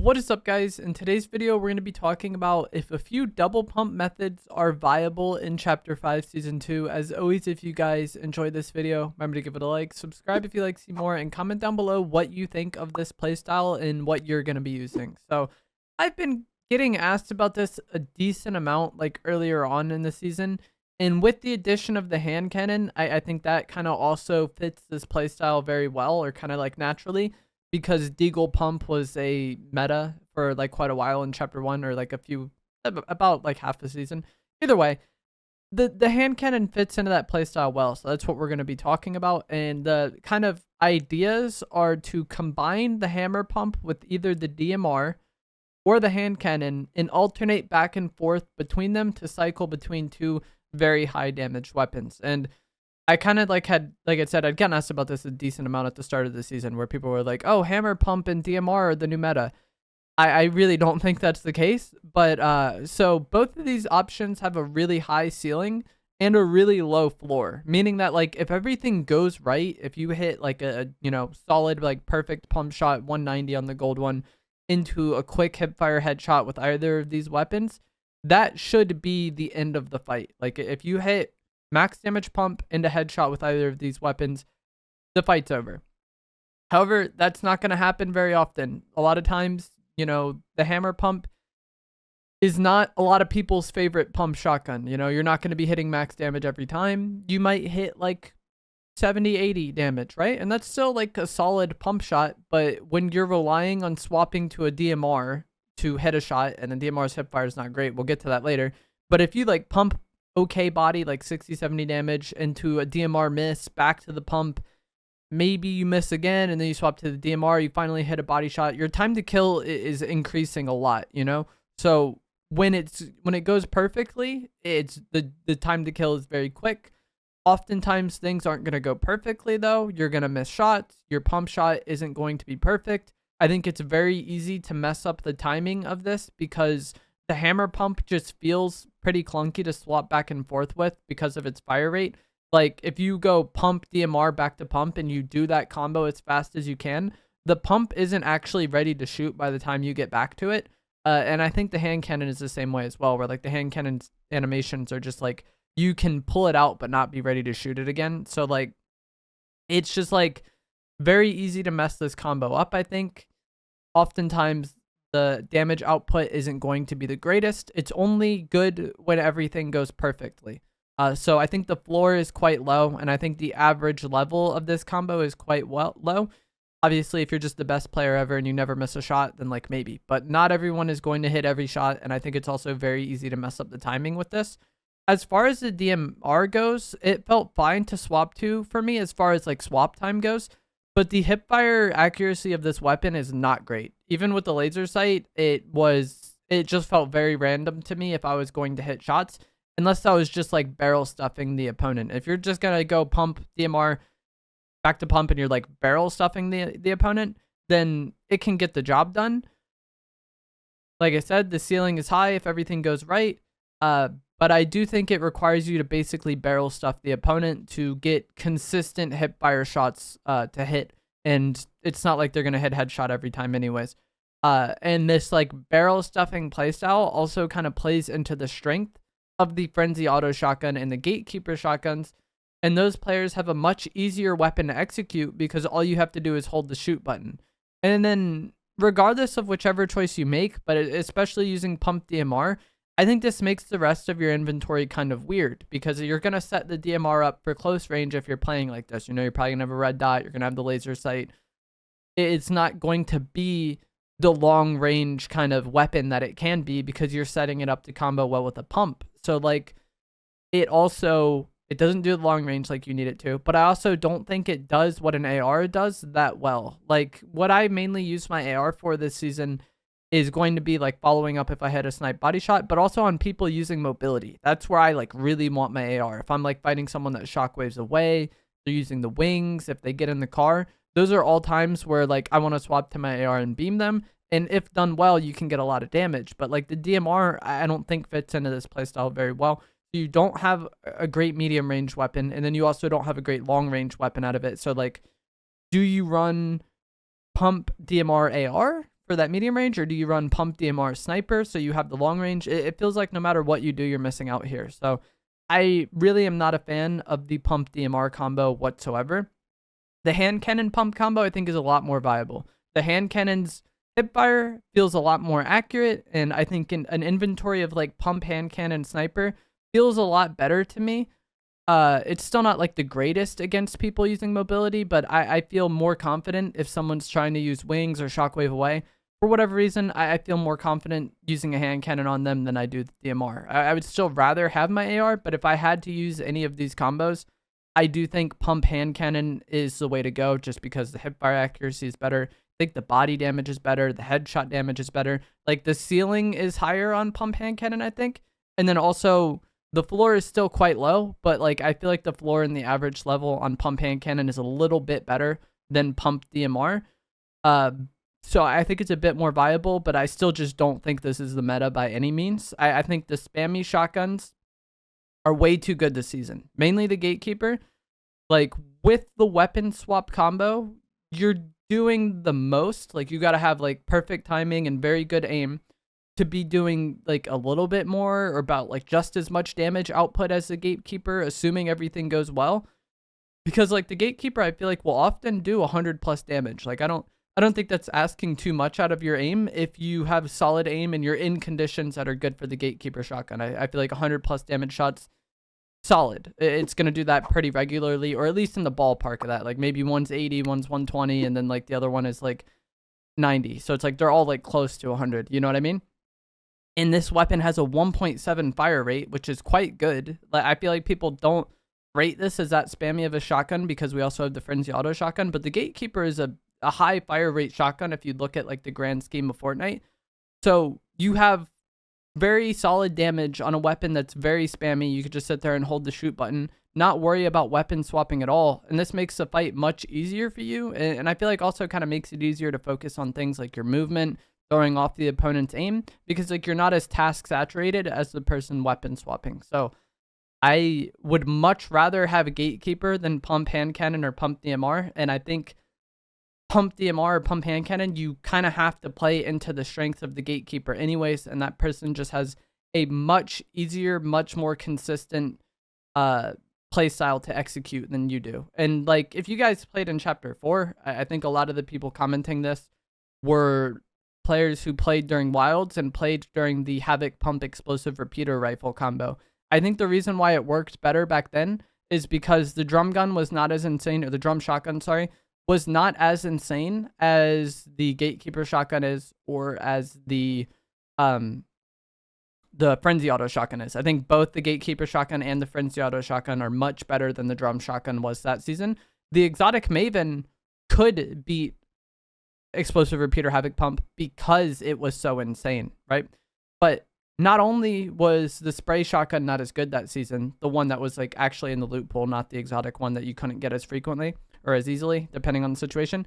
What is up, guys? In today's video, we're going to be talking about if a few double pump methods are viable in Chapter 5 Season 2. As always, if you guys enjoyed this video, remember to give it a like, subscribe if you like to see more, and comment down below what you think of this playstyle and what you're going to be using. So, I've been getting asked about this a decent amount, like earlier on in the season, and with the addition of the hand cannon, I think that kind of also fits this playstyle very well, or kind of like naturally, because Deagle Pump was a meta for like quite a while in Chapter 1, or like about like half the season. Either way, the hand cannon fits into that playstyle well, so that's what we're going to be talking about. And the kind of ideas are to combine the hammer pump with either the DMR or the hand cannon and alternate back and forth between them to cycle between two very high damage weapons. And I kind of like I said, I'd gotten asked about this a decent amount at the start of the season, where people were like, oh, hammer pump and DMR are the new meta. I really don't think that's the case, but so both of these options have a really high ceiling and a really low floor, meaning that like if everything goes right, if you hit like a solid like perfect pump shot 190 on the gold one into a quick hipfire headshot with either of these weapons, that should be the end of the fight. Like if you hit max damage pump into headshot with either of these weapons, the fight's over. However, that's not going to happen very often. A lot of times, the hammer pump is not a lot of people's favorite pump shotgun. You're not going to be hitting max damage every time. You might hit like 70, 80 damage, right? And that's still like a solid pump shot. But when you're relying on swapping to a DMR to hit a shot, and the DMR's hipfire is not great, we'll get to that later. But if you like pump okay body, like 60, 70 damage into a DMR miss, back to the pump, maybe you miss again, and then you swap to the DMR, you finally hit a body shot, your time to kill is increasing a lot, So when it goes perfectly, it's the time to kill is very quick. Oftentimes things aren't going to go perfectly though. You're going to miss shots. Your pump shot isn't going to be perfect. I think it's very easy to mess up the timing of this because the hammer pump just feels pretty clunky to swap back and forth with because of its fire rate. Like if you go pump DMR back to pump and you do that combo as fast as you can, the pump isn't actually ready to shoot by the time you get back to it. And I think the hand cannon is the same way as well, where like the hand cannon's animations are just like, you can pull it out but not be ready to shoot it again. So like, it's just like very easy to mess this combo up, I think. Oftentimes the damage output isn't going to be the greatest. It's only good when everything goes perfectly. So I think the floor is quite low, and I think the average level of this combo is quite low. Obviously, if you're just the best player ever and you never miss a shot, then like maybe. But not everyone is going to hit every shot, and I think it's also very easy to mess up the timing with this. As far as the DMR goes, it felt fine to swap to for me as far as like swap time goes. But the hipfire accuracy of this weapon is not great. Even with the laser sight, it just felt very random to me if I was going to hit shots, unless I was just like barrel stuffing the opponent. If you're just going to go pump DMR back to pump and you're like barrel stuffing the opponent, then it can get the job done. Like I said, the ceiling is high if everything goes right. But I do think it requires you to basically barrel stuff the opponent to get consistent hipfire shots to hit. And it's not like they're going to hit headshot every time anyways. And this like barrel stuffing playstyle also kind of plays into the strength of the Frenzy Auto Shotgun and the Gatekeeper shotguns. And those players have a much easier weapon to execute because all you have to do is hold the shoot button. And then regardless of whichever choice you make, but especially using pump DMR, I think this makes the rest of your inventory kind of weird because you're going to set the DMR up for close range if you're playing like this. You're probably going to have a red dot. You're going to have the laser sight. It's not going to be the long range kind of weapon that it can be because you're setting it up to combo well with a pump. So like it doesn't do the long range like you need it to, but I also don't think it does what an AR does that well. Like what I mainly use my AR for this season is going to be like following up if I hit a snipe body shot, but also on people using mobility. That's where I like really want my AR. If I'm like fighting someone that shockwaves away, they're using the wings, if they get in the car, those are all times where like I want to swap to my AR and beam them. And if done well, you can get a lot of damage. But like the DMR, I don't think fits into this playstyle very well. You don't have a great medium range weapon, and then you also don't have a great long range weapon out of it. So like, do you run pump DMR AR for that medium range, or do you run pump DMR sniper so you have the long range? It feels like no matter what you do, you're missing out here. So I really am not a fan of the pump DMR combo whatsoever. The hand cannon pump combo I think is a lot more viable. The hand cannon's hipfire feels a lot more accurate, and I think an inventory of like pump, hand cannon, sniper feels a lot better to me. It's still not like the greatest against people using mobility, but I feel more confident if someone's trying to use wings or shockwave away. For whatever reason, I feel more confident using a hand cannon on them than I do the DMR. I would still rather have my AR, but if I had to use any of these combos, I do think pump hand cannon is the way to go just because the hipfire accuracy is better. I think the body damage is better. The headshot damage is better. Like the ceiling is higher on pump hand cannon, I think. And then also the floor is still quite low, but like I feel like the floor in the average level on pump hand cannon is a little bit better than pump DMR. So I think it's a bit more viable, but I still just don't think this is the meta by any means. I think the spammy shotguns are way too good this season. Mainly the Gatekeeper. Like with the weapon swap combo, you're doing the most. Like you got to have like perfect timing and very good aim to be doing like a little bit more or about like just as much damage output as the Gatekeeper, assuming everything goes well. Because like the Gatekeeper, I feel like will often do 100+ damage. Like I don't think that's asking too much out of your aim if you have solid aim and you're in conditions that are good for the Gatekeeper shotgun. I feel like 100+ damage shots, solid. It's going to do that pretty regularly, or at least in the ballpark of that. Like maybe one's 80, one's 120, and then like the other one is like 90. So it's like they're all like close to 100. You know what I mean? And this weapon has a 1.7 fire rate, which is quite good. Like I feel like people don't rate this as that spammy of a shotgun because we also have the Frenzy Auto shotgun, but the Gatekeeper is a high fire rate shotgun if you look at like the grand scheme of Fortnite. So you have very solid damage on a weapon that's very spammy. You could just sit there and hold the shoot button, not worry about weapon swapping at all. And this makes the fight much easier for you. And I feel like also kind of makes it easier to focus on things like your movement, throwing off the opponent's aim, because like you're not as task saturated as the person weapon swapping. So I would much rather have a Gatekeeper than pump hand cannon or pump DMR. And I think pump DMR or pump hand cannon, you kind of have to play into the strength of the Gatekeeper anyways, and that person just has a much easier, much more consistent play style to execute than you do. And like if you guys played in chapter 4, I think a lot of the people commenting this were players who played during Wilds and played during the Havoc pump explosive repeater rifle combo. I think the reason why it worked better back then is because the drum gun was not as insane, or the drum shotgun, sorry, was not as insane as the Gatekeeper shotgun is, or as the Frenzy Auto shotgun is. I think both the Gatekeeper shotgun and the Frenzy Auto shotgun are much better than the drum shotgun was that season. The Exotic Maven could beat Explosive Repeater Havoc Pump because it was so insane, right? But not only was the spray shotgun not as good that season, the one that was like actually in the loot pool, not the exotic one that you couldn't get as frequently or as easily, depending on the situation.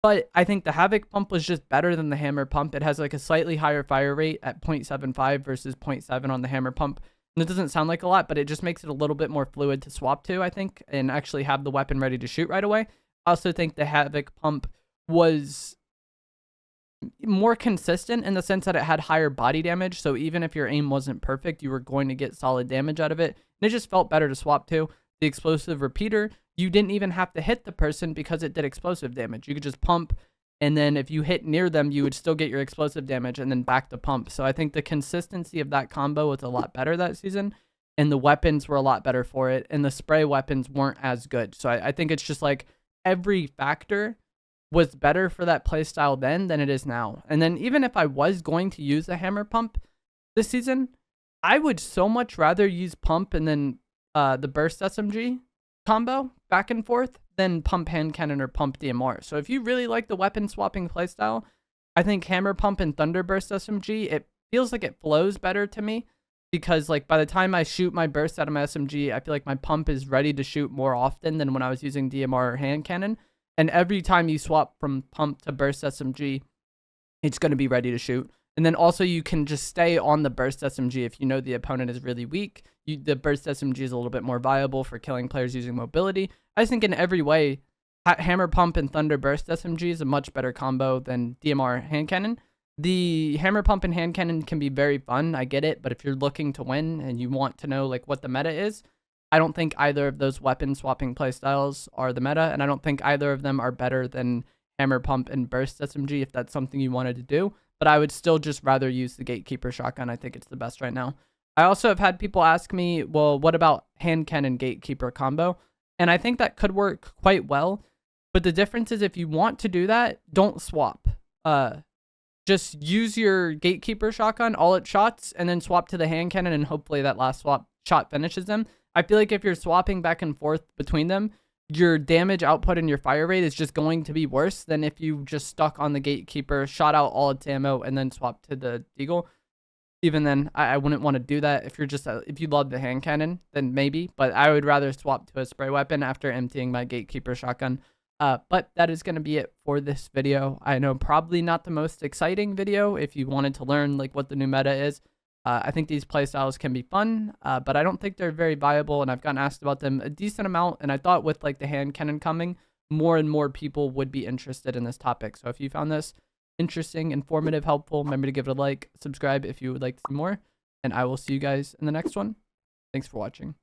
But I think the Havoc Pump was just better than the Hammer Pump. It has like a slightly higher fire rate at 0.75 versus 0.7 on the Hammer Pump. And it doesn't sound like a lot, but it just makes it a little bit more fluid to swap to, I think, and actually have the weapon ready to shoot right away. I also think the Havoc Pump was more consistent in the sense that it had higher body damage. So even if your aim wasn't perfect, you were going to get solid damage out of it. And it just felt better to swap to. The Explosive Repeater, you didn't even have to hit the person because it did explosive damage. You could just pump, and then if you hit near them, you would still get your explosive damage and then back to pump. So I think the consistency of that combo was a lot better that season, and the weapons were a lot better for it, and the spray weapons weren't as good. So I think it's just like every factor was better for that playstyle then than it is now. And then even if I was going to use a Hammer Pump this season, I would so much rather use pump and then the burst SMG combo back and forth than pump hand cannon or pump DMR. So if you really like the weapon swapping playstyle, I think Hammer Pump and Thunder Burst SMG, it feels like it flows better to me, because like by the time I shoot my burst out of my SMG, I feel like my pump is ready to shoot more often than when I was using DMR or hand cannon. And every time you swap from pump to burst SMG, it's going to be ready to shoot. And then also you can just stay on the burst SMG if you know the opponent is really weak. The burst SMG is a little bit more viable for killing players using mobility. I think in every way, Hammer Pump and Thunder Burst SMG is a much better combo than DMR hand cannon. The Hammer Pump and hand cannon can be very fun, I get it, but if you're looking to win and you want to know like what the meta is, I don't think either of those weapon swapping playstyles are the meta, and I don't think either of them are better than Hammer Pump and Burst SMG if that's something you wanted to do, but I would still just rather use the Gatekeeper shotgun. I think it's the best right now. I also have had people ask me, well, what about hand cannon Gatekeeper combo? And I think that could work quite well, but the difference is if you want to do that, don't swap. Just use your Gatekeeper shotgun, all its shots, and then swap to the hand cannon, and hopefully that last shot finishes them. I feel like if you're swapping back and forth between them, your damage output and your fire rate is just going to be worse than if you just stuck on the Gatekeeper, shot out all its ammo, and then swapped to the Deagle. Even then, I wouldn't want to do that. If you're just if you love the hand cannon, then maybe, but I would rather swap to a spray weapon after emptying my Gatekeeper shotgun. But that is going to be it for this video. I know probably not the most exciting video if you wanted to learn like what the new meta is. I think these playstyles can be fun, but I don't think they're very viable, and I've gotten asked about them a decent amount, and I thought with like the hand cannon coming, more and more people would be interested in this topic. So if you found this interesting, informative, helpful, remember to give it a like, subscribe if you would like to see more, and I will see you guys in the next one. Thanks for watching.